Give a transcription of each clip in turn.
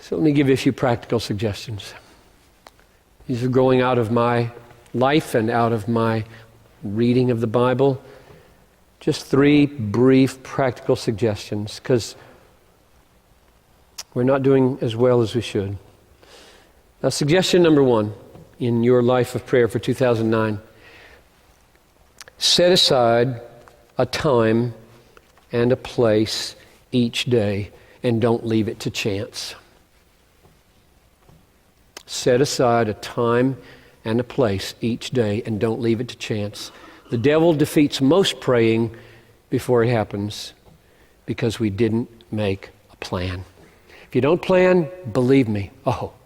So let me give you a few practical suggestions. These are growing out of my life and out of my reading of the Bible. Just 3 brief practical suggestions, because we're not doing as well as we should. Now, suggestion number 1 in your life of prayer for 2009, set aside a time and a place each day and don't leave it to chance. Set aside a time and a place each day and don't leave it to chance. The devil defeats most praying before it happens because we didn't make a plan. If you don't plan, believe me,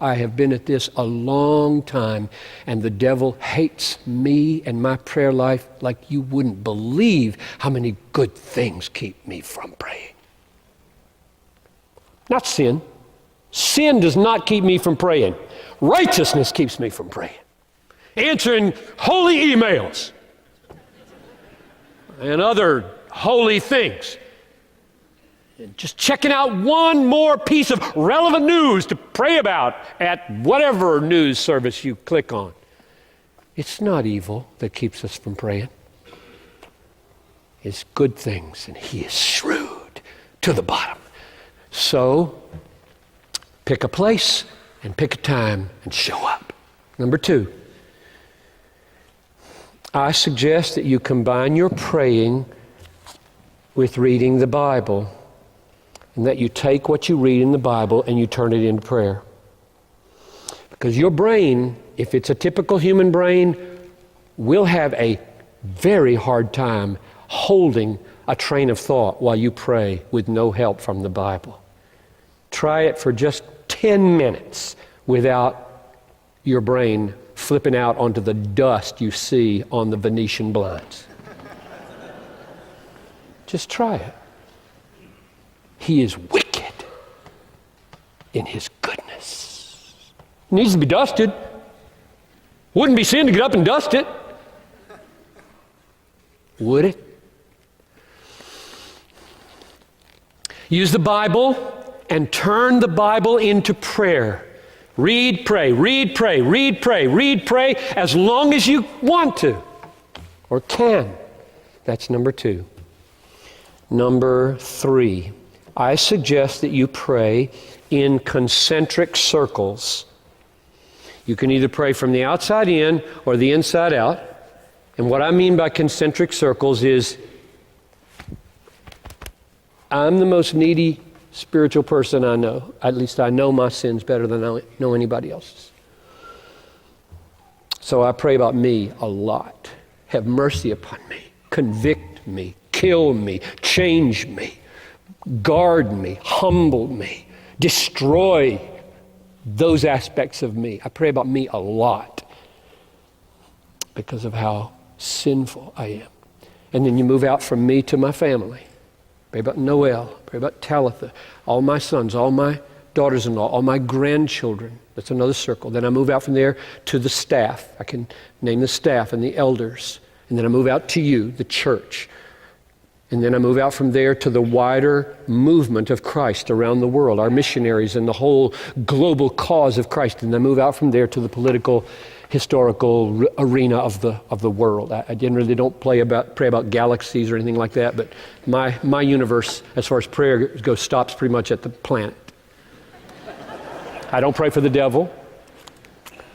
I have been at this a long time, and the devil hates me and my prayer life like you wouldn't believe how many good things keep me from praying. Not sin. Sin does not keep me from praying. Righteousness keeps me from praying. Answering holy emails and other holy things. And just checking out one more piece of relevant news to pray about at whatever news service you click on. It's not evil that keeps us from praying. It's good things, and He is shrewd to the bottom. So, pick a place and pick a time and show up. Number 2, I suggest that you combine your praying with reading the Bible, and that you take what you read in the Bible and you turn it into prayer. Because your brain, if it's a typical human brain, will have a very hard time holding a train of thought while you pray with no help from the Bible. Try it for just 10 minutes without your brain flipping out onto the dust you see on the Venetian blinds. Just try it. He is wicked in His goodness. It needs to be dusted. Wouldn't be sin to get up and dust it. Would it? Use the Bible and turn the Bible into prayer. Read, pray, read, pray, read, pray, read, pray, as long as you want to or can. That's number 2. Number 3, I suggest that you pray in concentric circles. You can either pray from the outside in or the inside out. And what I mean by concentric circles is, I'm the most needy spiritual person I know. At least I know my sins better than I know anybody else's. So I pray about me a lot. Have mercy upon me. Convict me. Kill me. Change me. Guard me. Humble me. Destroy those aspects of me. I pray about me a lot because of how sinful I am. And then you move out from me to my family. Pray about Noel. Pray about Talitha. All my sons, all my daughters-in-law, all my grandchildren. That's another circle. Then I move out from there to the staff. I can name the staff and the elders. And then I move out to you, the church. And then I move out from there to the wider movement of Christ around the world, our missionaries and the whole global cause of Christ. And I move out from there to the political, historical arena of the world. I generally don't pray about galaxies or anything like that, but my universe, as far as prayer goes, stops pretty much at the planet. I don't pray for the devil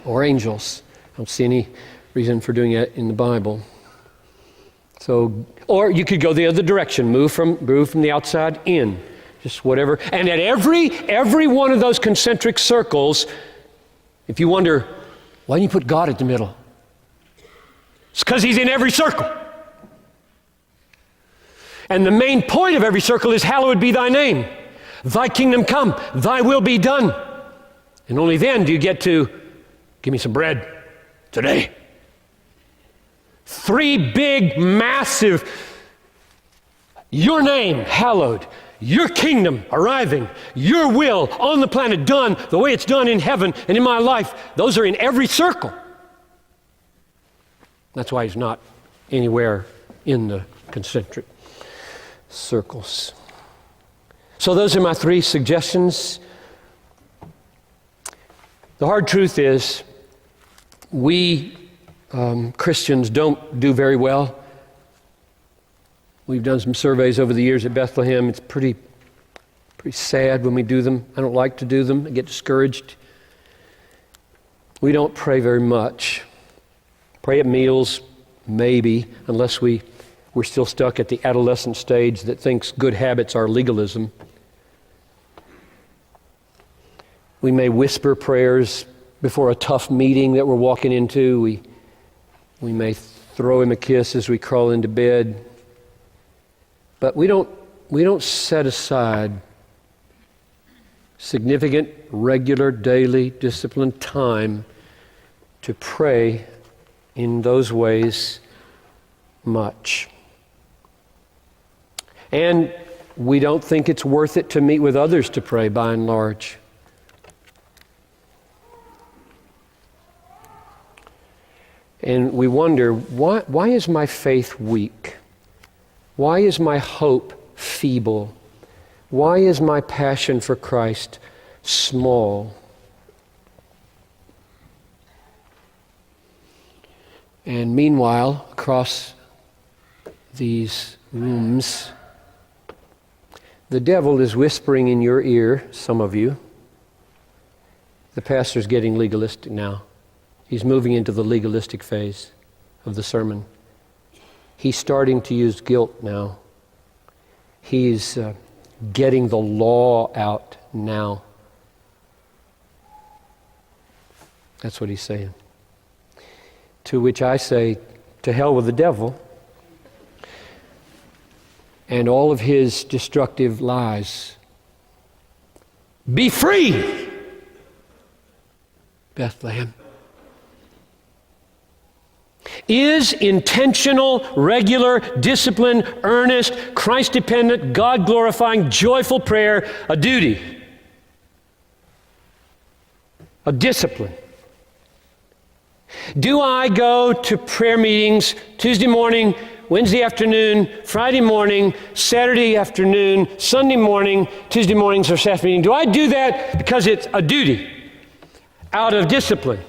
or angels. I don't see any reason for doing it in the Bible. So, or you could go the other direction, move from the outside in, just whatever. And at every one of those concentric circles, if you wonder, why don't you put God at the middle? It's because He's in every circle. And the main point of every circle is, hallowed be Thy name. Thy kingdom come, Thy will be done. And only then do you get to, give me some bread today. 3 big, massive, your name hallowed, your kingdom arriving, your will on the planet done the way it's done in heaven and in my life. Those are in every circle. That's why He's not anywhere in the concentric circles. So those are my 3 suggestions. The hard truth is, we Christians don't do very well. We've done some surveys over the years at Bethlehem. It's pretty sad when we do them. I don't like to do them. I get discouraged. We don't pray very much. Pray at meals, maybe, unless we're still stuck at the adolescent stage that thinks good habits are legalism. We may whisper prayers before a tough meeting that we're walking into. We may throw him a kiss as we crawl into bed. But we don't set aside significant, regular, daily, disciplined time to pray in those ways much. And we don't think it's worth it to meet with others to pray, by and large. And we wonder, why is my faith weak? Why is my hope feeble? Why is my passion for Christ small? And meanwhile, across these rooms, the devil is whispering in your ear, some of you. The pastor's getting legalistic now. He's moving into the legalistic phase of the sermon. He's starting to use guilt now. He's getting the law out now. That's what he's saying. To which I say, to hell with the devil and all of his destructive lies. Be free, Bethlehem. Is intentional, regular, disciplined, earnest, Christ-dependent, God-glorifying, joyful prayer a duty? A discipline? Do I go to prayer meetings Tuesday morning, Wednesday afternoon, Friday morning, Saturday afternoon, Sunday morning, Tuesday mornings or Saturday meeting? Do I do that because it's a duty, out of discipline?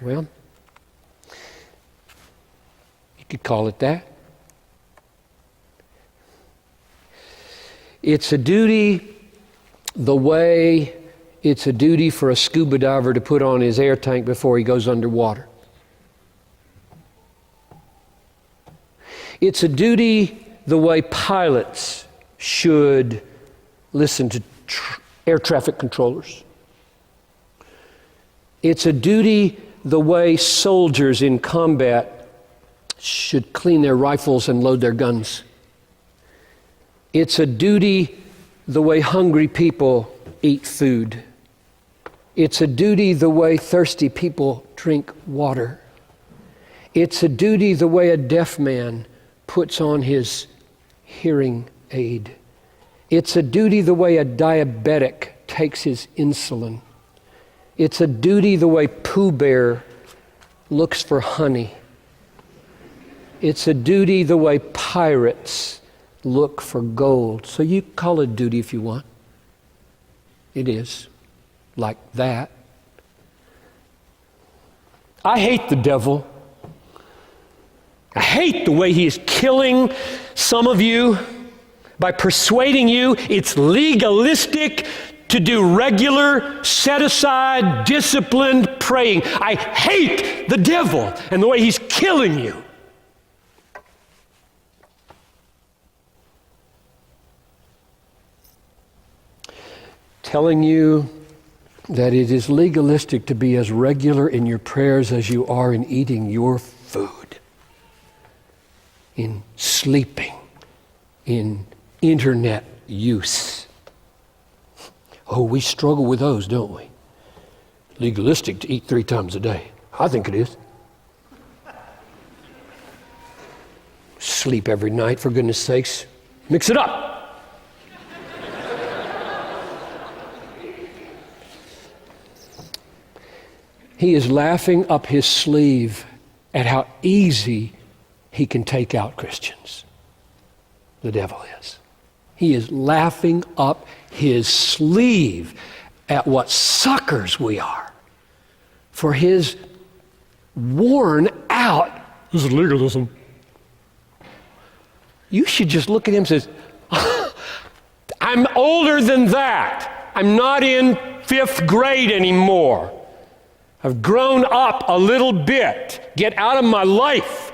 Well, you could call it that. It's a duty the way it's a duty for a scuba diver to put on his air tank before he goes underwater. It's a duty the way pilots should listen to air traffic controllers. It's a duty the way soldiers in combat should clean their rifles and load their guns. It's a duty the way hungry people eat food. It's a duty the way thirsty people drink water. It's a duty the way a deaf man puts on his hearing aid. It's a duty the way a diabetic takes his insulin. It's a duty the way Pooh Bear looks for honey. It's a duty the way pirates look for gold. So you call it duty if you want. It is like that. I hate the devil. I hate the way he is killing some of you by persuading you it's legalistic to do regular, set-aside, disciplined praying. I hate the devil and the way he's killing you. Telling you that it is legalistic to be as regular in your prayers as you are in eating your food, in sleeping, in internet use. Oh, we struggle with those, don't we? Legalistic to eat 3 times a day. I think it is. Sleep every night, for goodness sakes. Mix it up. He is laughing up his sleeve at how easy he can take out Christians. The devil is. He is laughing up his sleeve at what suckers we are for his worn out. This is legalism. You should just look at him and say, I'm older than that. I'm not in 5th grade anymore. I've grown up a little bit. Get out of my life.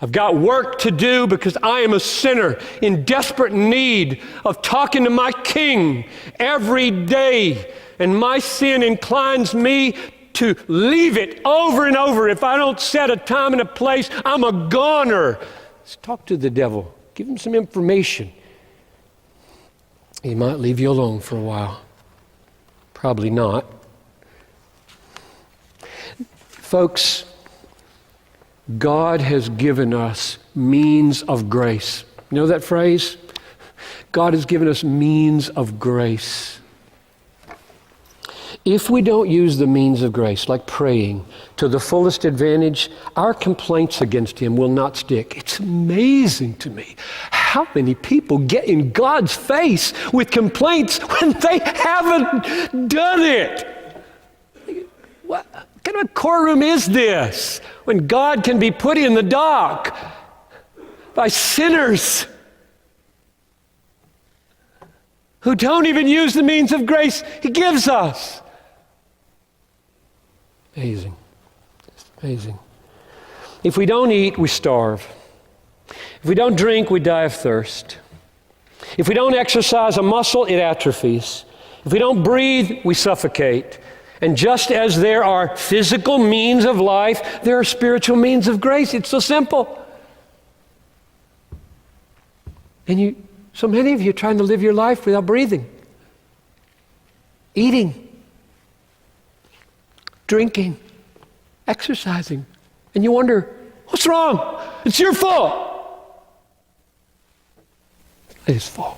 I've got work to do because I am a sinner in desperate need of talking to my King every day. And my sin inclines me to leave it over and over. If I don't set a time and a place, I'm a goner. Let's talk to the devil. Give him some information. He might leave you alone for a while. Probably not. Folks, God has given us means of grace. You know that phrase? God has given us means of grace. If we don't use the means of grace, like praying, to the fullest advantage, our complaints against him will not stick. It's amazing to me how many people get in God's face with complaints when they haven't done it. What kind of a courtroom is this when God can be put in the dock by sinners who don't even use the means of grace he gives us? Amazing. It's amazing. If we don't eat, we starve. If we don't drink, we die of thirst. If we don't exercise a muscle, it atrophies. If we don't breathe, we suffocate. And just as there are physical means of life, there are spiritual means of grace. It's so simple. And so many of you are trying to live your life without breathing, eating, drinking, exercising. And you wonder, what's wrong? It's your fault. It's his fault.